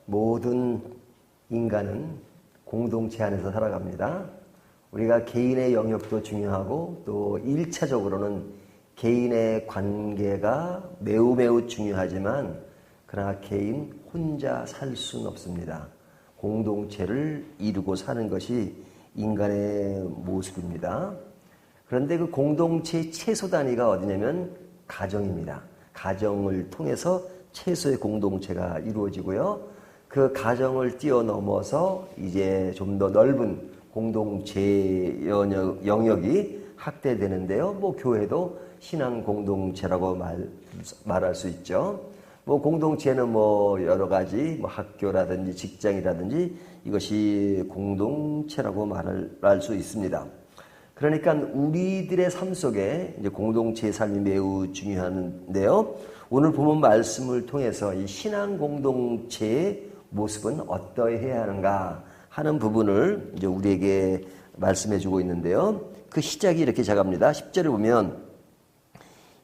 모든 인간은 공동체 안에서 살아갑니다. 우리가 개인의 영역도 중요하고 또 1차적으로는 개인의 관계가 매우 중요하지만 그러나 개인 혼자 살 수는 없습니다. 공동체를 이루고 사는 것이 인간의 모습입니다. 그런데 그 공동체의 최소 단위가 어디냐면 가정입니다. 가정을 통해서 최소의 공동체가 이루어지고요. 그 가정을 뛰어넘어서 이제 좀 더 넓은 공동체 영역이 확대되는데요. 뭐 교회도 신앙 공동체라고 말할 수 있죠. 뭐 공동체는 뭐 여러 가지 뭐 학교라든지 직장이라든지 이것이 공동체라고 말할 수 있습니다. 그러니까 우리들의 삶 속에 이제 공동체의 삶이 매우 중요한데요. 오늘 본문 말씀을 통해서 이 신앙 공동체의 모습은 어떠해야 하는가 하는 부분을 이제 우리에게 말씀해 주고 있는데요. 그 시작이 이렇게 시작합니다. 10절을 보면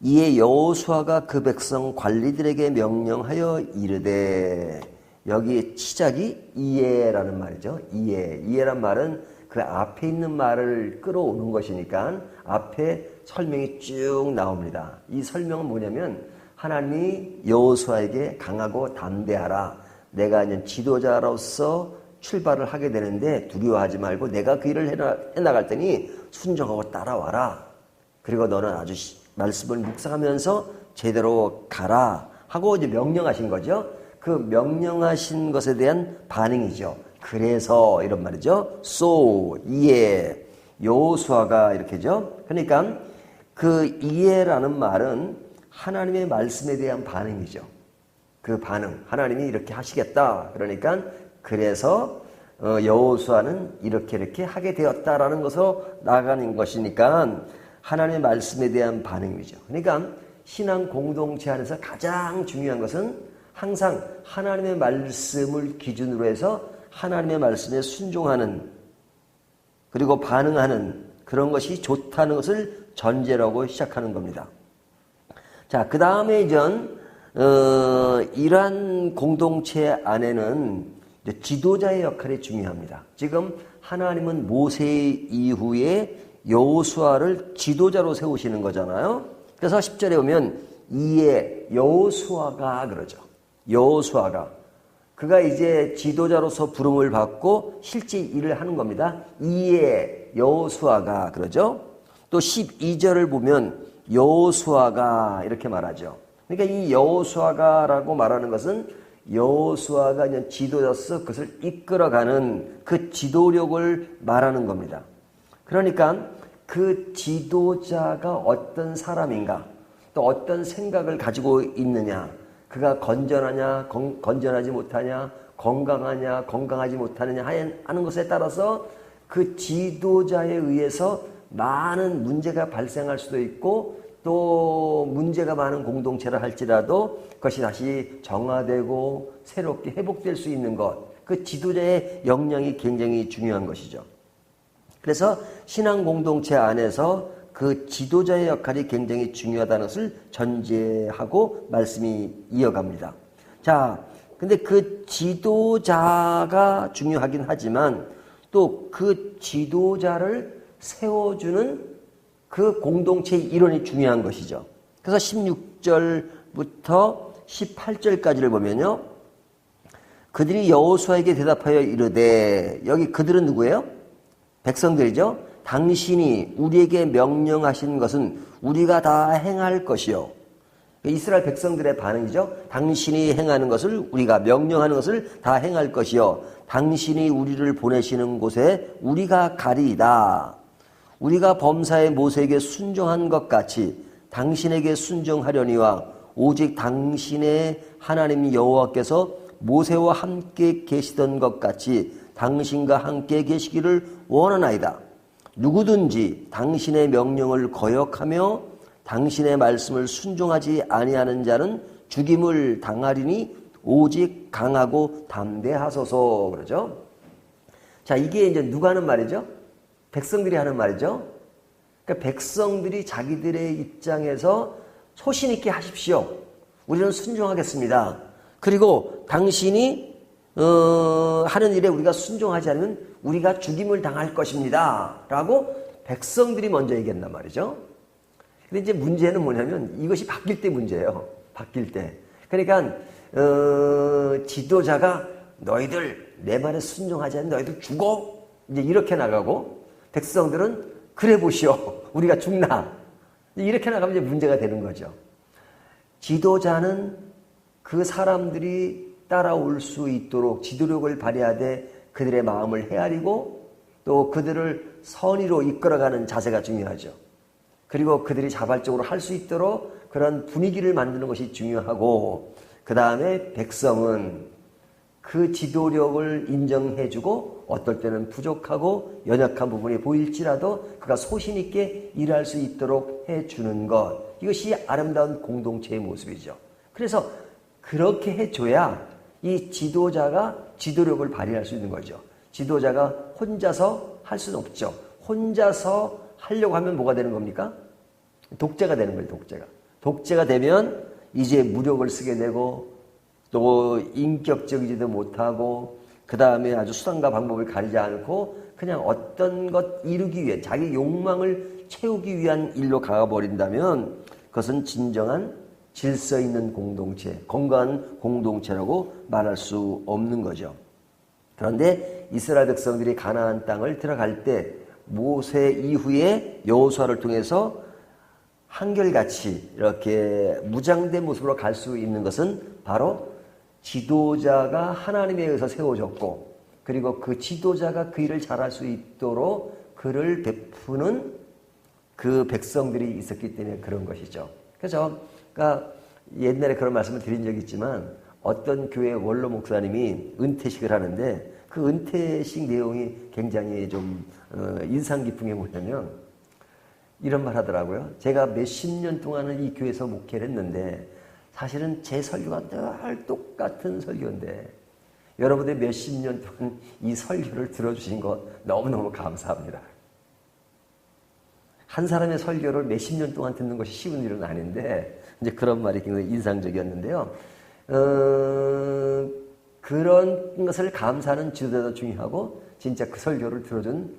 이에 여호수아가 그 백성 관리들에게 명령하여 이르되, 여기 시작이 이에라는 말이죠. 이에란 말은 그 앞에 있는 말을 끌어오는 것이니까 앞에 설명이 쭉 나옵니다. 이 설명은 뭐냐면 하나님이 여호수아에게 강하고 담대하라. 내가 이제 지도자로서 출발을 하게 되는데 두려워하지 말고 내가 그 일을 해나갈 테니 순종하고 따라와라. 그리고 너는 아주 말씀을 묵상하면서 제대로 가라 하고 이제 명령하신 거죠. 그 명령하신 것에 대한 반응이죠. 그래서 이런 말이죠. So, 이에 여호수아가 이렇게죠. 그러니까 그 이에라는 말은 하나님의 말씀에 대한 반응이죠. 그 반응, 하나님이 이렇게 하시겠다. 그러니까 그래서 여호수아는 이렇게 하게 되었다라는 것으로 나아가는 것이니까 하나님의 말씀에 대한 반응이죠. 그러니까 신앙 공동체 안에서 가장 중요한 것은 항상 하나님의 말씀을 기준으로 해서 하나님의 말씀에 순종하는 그리고 반응하는 그런 것이 좋다는 것을 전제라고 시작하는 겁니다. 자, 그 다음에 이러한 공동체 안에는 지도자의 역할이 중요합니다. 지금 하나님은 모세 이후에 여호수아를 지도자로 세우시는 거잖아요. 그래서 10절에 보면 이에 여호수아가 그러죠. 여호수아가 그가 이제 지도자로서 부름을 받고 실제 일을 하는 겁니다. 이에 여호수아가 그러죠. 또 12절을 보면 여호수아가 이렇게 말하죠. 그러니까 이 여호수아가라고 말하는 것은 여호수아가 이제 지도자로서 그것을 이끌어가는 그 지도력을 말하는 겁니다. 그러니까 그 지도자가 어떤 사람인가, 또 어떤 생각을 가지고 있느냐, 그가 건전하냐, 건전하지 못하냐, 건강하냐, 건강하지 못하느냐 하는 것에 따라서 그 지도자에 의해서 많은 문제가 발생할 수도 있고 또 문제가 많은 공동체를 할지라도 그것이 다시 정화되고 새롭게 회복될 수 있는 것, 그 지도자의 역량이 굉장히 중요한 것이죠. 그래서 신앙 공동체 안에서 그 지도자의 역할이 굉장히 중요하다는 것을 전제하고 말씀이 이어갑니다. 자, 근데 그 지도자가 중요하긴 하지만 또 그 지도자를 세워주는 그 공동체의 일원이 중요한 것이죠. 그래서 16절부터 18절까지를 보면요. 그들이 여호수아에게 대답하여 이르되, 여기 그들은 누구예요? 백성들이죠. 당신이 우리에게 명령하신 것은 우리가 다 행할 것이요. 이스라엘 백성들의 반응이죠. 당신이 행하는 것을, 우리가 명령하는 것을 다 행할 것이요. 당신이 우리를 보내시는 곳에 우리가 가리이다. 우리가 범사의 모세에게 순종한 것 같이 당신에게 순종하려니와 오직 당신의 하나님 여호와께서 모세와 함께 계시던 것 같이 당신과 함께 계시기를 원하나이다. 누구든지 당신의 명령을 거역하며 당신의 말씀을 순종하지 아니하는 자는 죽임을 당하리니 오직 강하고 담대하소서. 그러죠. 자, 이게 이제 누가 하는 말이죠? 백성들이 하는 말이죠. 그러니까 백성들이 자기들의 입장에서 소신 있게 하십시오. 우리는 순종하겠습니다. 그리고 당신이 하는 일에 우리가 순종하지 않으면 우리가 죽임을 당할 것입니다. 라고 백성들이 먼저 얘기했단 말이죠. 근데 이제 문제는 뭐냐면 이것이 바뀔 때 문제예요. 바뀔 때. 그러니까 지도자가 너희들 내 말에 순종하지 않으면 너희들 죽어. 이제 이렇게 나가고 백성들은 그래 보시오. 우리가 죽나. 이렇게 나가면 이제 문제가 되는 거죠. 지도자는 그 사람들이 따라올 수 있도록 지도력을 발휘하되 그들의 마음을 헤아리고 또 그들을 선의로 이끌어가는 자세가 중요하죠. 그리고 그들이 자발적으로 할 수 있도록 그런 분위기를 만드는 것이 중요하고 그 다음에 백성은 그 지도력을 인정해주고 어떨 때는 부족하고 연약한 부분이 보일지라도 그가 소신 있게 일할 수 있도록 해주는 것. 이것이 아름다운 공동체의 모습이죠. 그래서 그렇게 해줘야 이 지도자가 지도력을 발휘할 수 있는 거죠. 지도자가 혼자서 할 수는 없죠. 혼자서 하려고 하면 뭐가 되는 겁니까? 독재가 되는 거예요. 독재가 되면 이제 무력을 쓰게 되고 또 인격적이지도 못하고 그 다음에 아주 수단과 방법을 가리지 않고 그냥 어떤 것 이루기 위해 자기 욕망을 채우기 위한 일로 가버린다면 그것은 진정한 질서 있는 공동체, 건강한 공동체라고 말할 수 없는 거죠. 그런데 이스라엘 백성들이 가나안 땅을 들어갈 때 모세 이후에 여호수아를 통해서 한결같이 이렇게 무장된 모습으로 갈 수 있는 것은 바로 지도자가 하나님에 의해서 세워졌고 그리고 그 지도자가 그 일을 잘할 수 있도록 그를 베푸는 그 백성들이 있었기 때문에 그런 것이죠. 그래서 그러니까 옛날에 그런 말씀을 드린 적이 있지만 어떤 교회 원로 목사님이 은퇴식을 하는데 그 은퇴식 내용이 굉장히 좀 인상 깊은 게 뭐냐면 이런 말 하더라고요. 제가 몇십 년 동안은 이 교회에서 목회를 했는데 사실은 제 설교가 늘 똑같은 설교인데 여러분들 몇십 년 동안 이 설교를 들어주신 것 너무너무 감사합니다. 한 사람의 설교를 몇십 년 동안 듣는 것이 쉬운 일은 아닌데 이제 그런 말이 굉장히 인상적이었는데요. 그런 것을 감사하는 지도자도 중요하고 진짜 그 설교를 들어준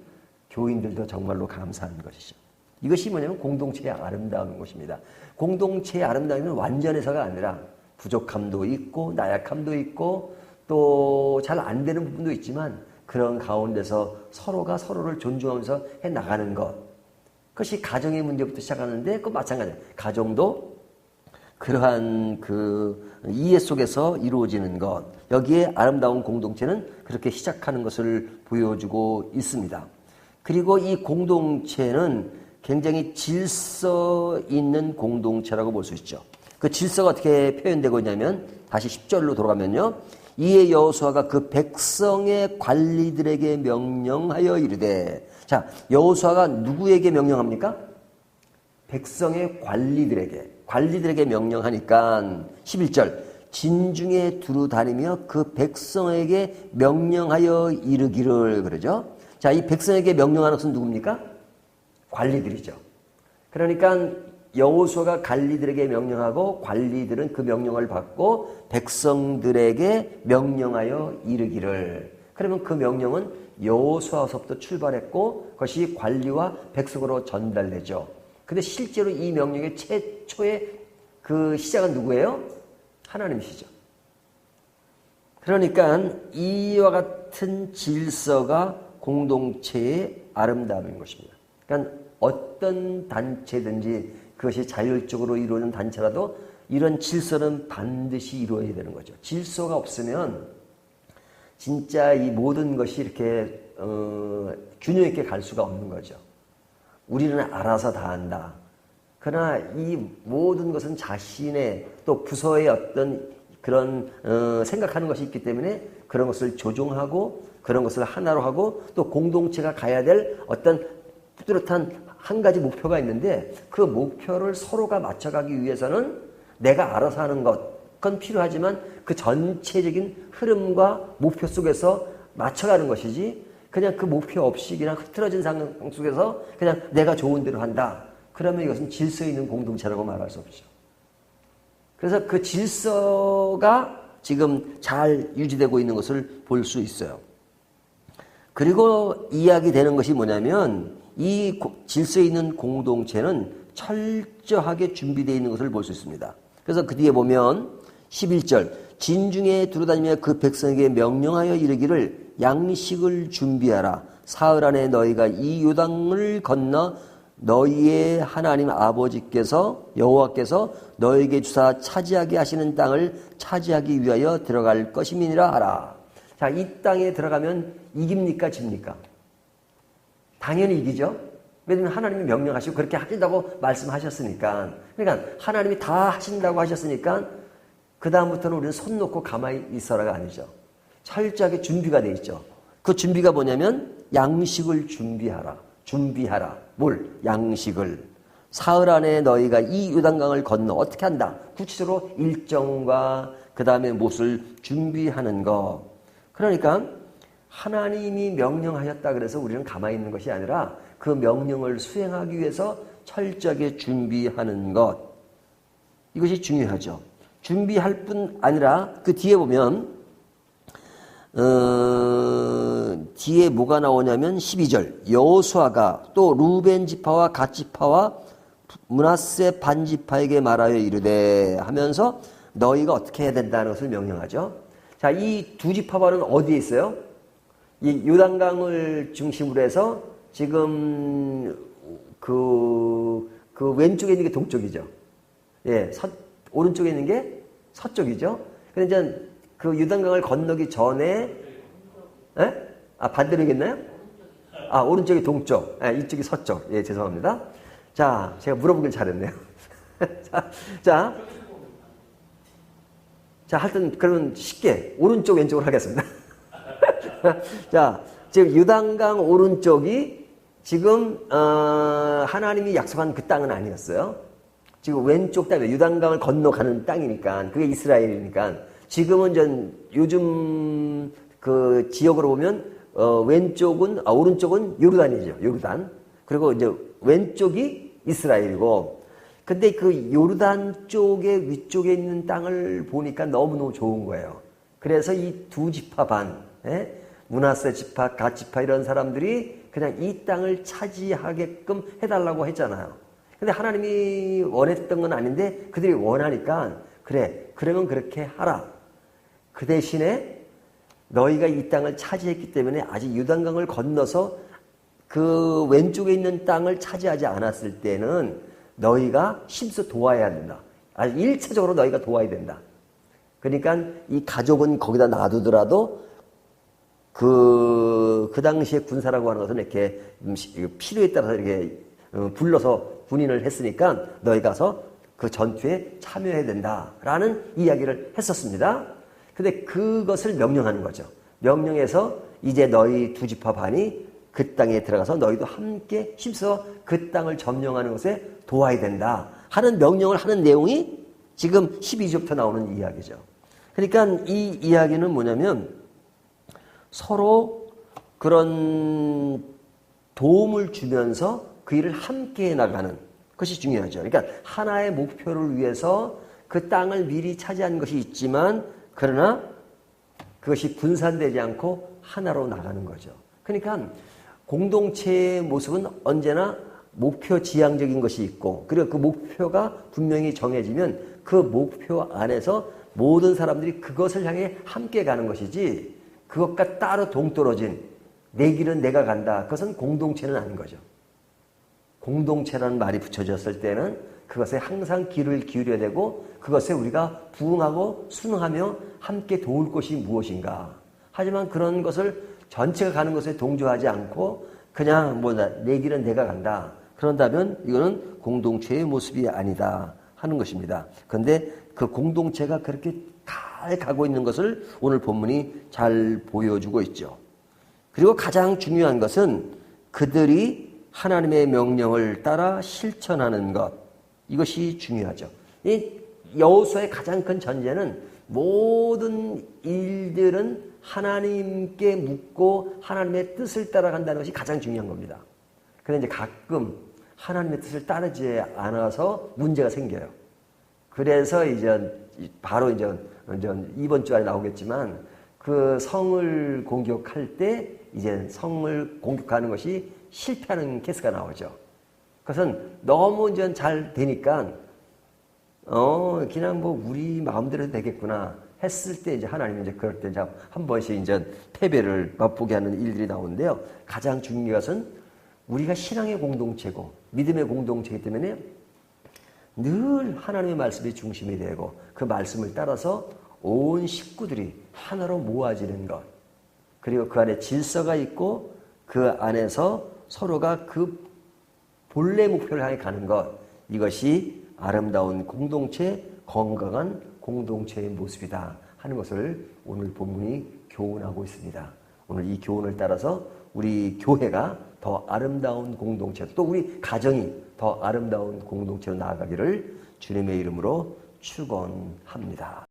교인들도 정말로 감사한 것이죠. 이것이 뭐냐면 공동체의 아름다운 것입니다. 공동체의 아름다움은 완전해서가 아니라 부족함도 있고 나약함도 있고 또 잘 안 되는 부분도 있지만 그런 가운데서 서로가 서로를 존중하면서 해나가는 것. 그것이 가정의 문제부터 시작하는데 그 마찬가지예요. 가정도 그러한 그 이해 속에서 이루어지는 것. 여기에 아름다운 공동체는 그렇게 시작하는 것을 보여주고 있습니다. 그리고 이 공동체는 굉장히 질서 있는 공동체라고 볼 수 있죠. 그 질서가 어떻게 표현되고 있냐면 다시 10절로 돌아가면요. 이에 여호수아가 그 백성의 관리들에게 명령하여 이르되 자, 여호수아가 누구에게 명령합니까? 백성의 관리들에게 명령하니까 11절 진중에 두루 다니며 그 백성에게 명령하여 이르기를 그러죠. 자, 이 백성에게 명령하는 것은 누굽니까? 관리들이죠. 그러니까 여호수아가 관리들에게 명령하고 관리들은 그 명령을 받고 백성들에게 명령하여 이르기를. 그러면 그 명령은 여호수아서부터 출발했고 그것이 관리와 백성으로 전달되죠. 근데 실제로 이 명령의 최초의 그 시작은 누구예요? 하나님이시죠. 그러니까 이와 같은 질서가 공동체의 아름다움인 것입니다. 그러니까 어떤 단체든지 그것이 자율적으로 이루어진 단체라도 이런 질서는 반드시 이루어야 되는 거죠. 질서가 없으면 진짜 이 모든 것이 이렇게 균형 있게 갈 수가 없는 거죠. 우리는 알아서 다 한다. 그러나 이 모든 것은 자신의 또 부서의 어떤 그런 생각하는 것이 있기 때문에 그런 것을 조종하고 그런 것을 하나로 하고 또 공동체가 가야 될 어떤 뚜렷한 한 가지 목표가 있는데 그 목표를 서로가 맞춰가기 위해서는 내가 알아서 하는 것, 그건 필요하지만 그 전체적인 흐름과 목표 속에서 맞춰가는 것이지 그냥 그 목표 없이 그냥 흐트러진 상황 속에서 그냥 내가 좋은 대로 한다. 그러면 이것은 질서 있는 공동체라고 말할 수 없죠. 그래서 그 질서가 지금 잘 유지되고 있는 것을 볼 수 있어요. 그리고 이야기되는 것이 뭐냐면 이 질서에 있는 공동체는 철저하게 준비되어 있는 것을 볼 수 있습니다. 그래서 그 뒤에 보면 11절 진중에 두루다니며 그 백성에게 명령하여 이르기를 양식을 준비하라. 사흘 안에 너희가 이 요단을 건너 너희의 하나님 아버지께서 여호와께서 너희에게 주사 차지하게 하시는 땅을 차지하기 위하여 들어갈 것임이니라 하라. 자, 이 땅에 들어가면 이깁니까 집니까? 당연히 이기죠. 왜냐하면 하나님이 명령하시고 그렇게 하신다고 말씀하셨으니까. 그러니까 하나님이 다 하신다고 하셨으니까 그 다음부터는 우리는 손 놓고 가만히 있어라가 아니죠. 철저하게 준비가 돼 있죠. 그 준비가 뭐냐면 양식을 준비하라. 준비하라. 뭘? 양식을. 사흘 안에 너희가 이 요단강을 건너 어떻게 한다? 구체적으로 일정과 그 다음에 무엇을 준비하는 것. 그러니까 하나님이 명령하셨다 그래서 우리는 가만히 있는 것이 아니라 그 명령을 수행하기 위해서 철저하게 준비하는 것. 이것이 중요하죠. 준비할 뿐 아니라 그 뒤에 보면 뒤에 뭐가 나오냐면 12절 여호수아가 또 루벤 지파와 갓 지파와 므낫세 반 지파에게 말하여 이르되 하면서 너희가 어떻게 해야 된다는 것을 명령하죠. 자, 이 두 지파반은 어디에 있어요? 이 요단강을 중심으로 해서 지금 그 왼쪽에 있는 게 동쪽이죠. 예, 오른쪽에 있는 게 서쪽이죠. 근데 이제 그 요단강을 건너기 전에, 예? 아, 반대로겠나요? 아, 오른쪽이 동쪽, 예, 이쪽이 서쪽. 예, 죄송합니다. 자, 제가 물어보길 잘했네요. 자, 하여튼, 그러면 쉽게, 오른쪽, 왼쪽으로 하겠습니다. 자, 지금 요단강 오른쪽이 지금, 하나님이 약속한 그 땅은 아니었어요. 지금 왼쪽 땅이에요. 요단강을 건너가는 땅이니까, 그게 이스라엘이니까. 지금은 요즘 그 지역으로 보면, 오른쪽은 요르단이죠. 요르단. 그리고 이제 왼쪽이 이스라엘이고, 근데 그 요르단 쪽에 위쪽에 있는 땅을 보니까 너무너무 좋은 거예요. 그래서 이 두 지파 반, 므낫세 지파, 갓 지파 이런 사람들이 그냥 이 땅을 차지하게끔 해달라고 했잖아요. 근데 하나님이 원했던 건 아닌데 그들이 원하니까 그래, 그러면 그렇게 하라. 그 대신에 너희가 이 땅을 차지했기 때문에 아직 요단강을 건너서 그 왼쪽에 있는 땅을 차지하지 않았을 때는 너희가 힘써 도와야 된다. 아주 1차적으로 너희가 도와야 된다. 그러니까 이 가족은 거기다 놔두더라도 그 당시에 군사라고 하는 것은 이렇게 필요에 따라서 이렇게 불러서 군인을 했으니까 너희 가서 그 전투에 참여해야 된다라는 이야기를 했었습니다. 근데 그것을 명령하는 거죠. 명령해서 이제 너희 두 지파 반이 그 땅에 들어가서 너희도 함께 힘써 그 땅을 점령하는 것에 도와야 된다 하는 명령을 하는 내용이 지금 12절부터 나오는 이야기죠. 그러니까 이 이야기는 뭐냐면 서로 그런 도움을 주면서 그 일을 함께 해나가는 것이 중요하죠. 그러니까 하나의 목표를 위해서 그 땅을 미리 차지한 것이 있지만 그러나 그것이 분산되지 않고 하나로 나가는 거죠. 그러니까 공동체의 모습은 언제나 목표 지향적인 것이 있고 그리고 그 목표가 분명히 정해지면 그 목표 안에서 모든 사람들이 그것을 향해 함께 가는 것이지 그것과 따로 동떨어진 내 길은 내가 간다. 그것은 공동체는 아닌 거죠. 공동체라는 말이 붙여졌을 때는 그것에 항상 귀를 기울여야 되고 그것에 우리가 부응하고 순응하며 함께 도울 것이 무엇인가. 하지만 그런 것을 전체가 가는 것에 동조하지 않고 그냥 내 길은 내가 간다. 그런다면 이거는 공동체의 모습이 아니다 하는 것입니다. 그런데 그 공동체가 그렇게 잘 가고 있는 것을 오늘 본문이 잘 보여주고 있죠. 그리고 가장 중요한 것은 그들이 하나님의 명령을 따라 실천하는 것. 이것이 중요하죠. 이 여호수아의 가장 큰 전제는 모든 일들은 하나님께 묻고 하나님의 뜻을 따라간다는 것이 가장 중요한 겁니다. 그런데 이제 가끔 하나님의 뜻을 따르지 않아서 문제가 생겨요. 그래서 이제 바로 이제 이제 이번 주에 나오겠지만 그 성을 공격할 때 이제 성을 공격하는 것이 실패하는 케이스가 나오죠. 그것은 너무 이제 잘 되니까 그냥 뭐 우리 마음대로 되겠구나 했을 때 이제 하나님이 이제 그럴 때 이제 한 번씩 이제 패배를 맛보게 하는 일들이 나오는데요. 가장 중요한 것은 우리가 신앙의 공동체고 믿음의 공동체이기 때문에 늘 하나님의 말씀이 중심이 되고 그 말씀을 따라서 온 식구들이 하나로 모아지는 것, 그리고 그 안에 질서가 있고 그 안에서 서로가 그 본래 목표를 향해 가는 것, 이것이 아름다운 공동체, 건강한 공동체의 모습이다 하는 것을 오늘 본문이 교훈하고 있습니다. 오늘 이 교훈을 따라서 우리 교회가 더 아름다운 공동체, 또 우리 가정이 더 아름다운 공동체로 나아가기를 주님의 이름으로 축원합니다.